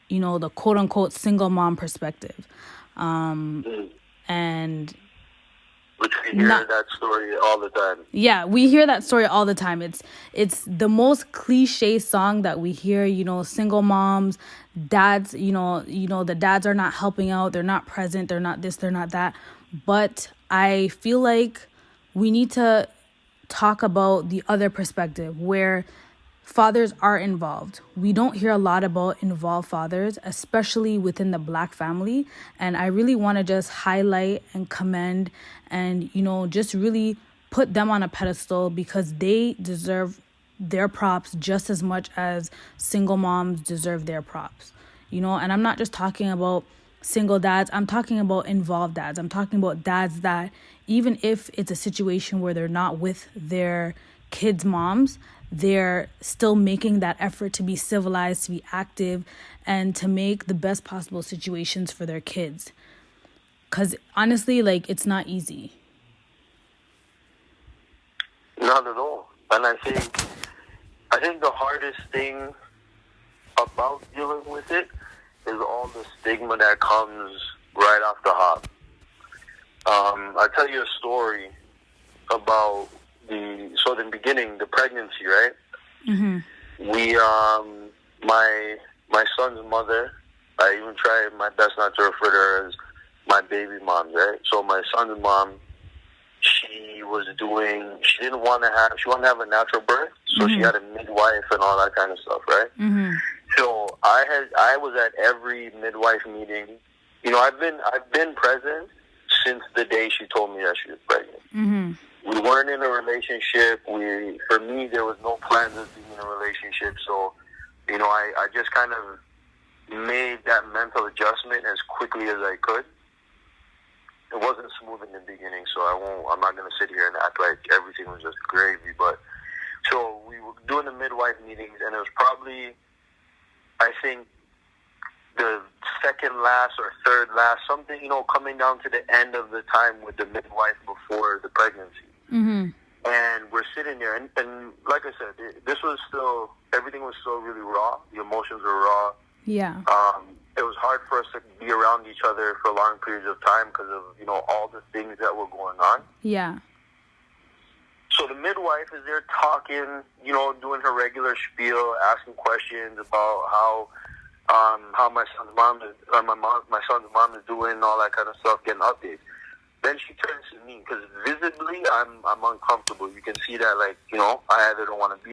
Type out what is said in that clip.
the quote unquote single mom perspective. Mm. And Which we hear that story all the time. yeah, we hear that story all the time. It's the most cliche song that we hear, single moms, dads, the dads are not helping out, they're not present, they're not this, they're not that. But I feel like we need to talk about the other perspective where fathers are involved. We don't hear a lot about involved fathers, especially within the Black family. And I really want to just highlight and commend and, just really put them on a pedestal because they deserve their props just as much as single moms deserve their props. And I'm not just talking about single dads. I'm talking about involved dads. I'm talking about dads that even if it's a situation where they're not with their kids' moms, they're still making that effort to be civilized, to be active, and to make the best possible situations for their kids. Because honestly, it's not easy. Not at all. And I think the hardest thing about dealing with it is all the stigma that comes right off the hop. I'll tell you a story about in the beginning, the pregnancy, right? Mm-hmm. We, my son's mother, I even try my best not to refer to her as my baby mom, right? So my son's mom, she wanted to have a natural birth, so Mm-hmm. she had a midwife and all that kind of stuff, right? Mm-hmm. So I was at every midwife meeting. I've been present since the day she told me that she was pregnant. Mm-hmm. We weren't in a relationship. For me, there was no plans of being in a relationship. So, I just kind of made that mental adjustment as quickly as I could. It wasn't smooth in the beginning, so I'm not going to sit here and act like everything was just gravy. But so we were doing the midwife meetings, and it was probably, I think, the second last or third last, something, coming down to the end of the time with the midwife before the pregnancy. Mm-hmm. And we're sitting there, and like I said, everything was still really raw. The emotions were raw. Yeah. It was hard for us to be around each other for long periods of time because of, all the things that were going on. Yeah. So the midwife is there talking, doing her regular spiel, asking questions about how my son's mom is doing, all that kind of stuff, getting updates. Then she turns to me because visibly I'm uncomfortable. You can see that, I either don't want to be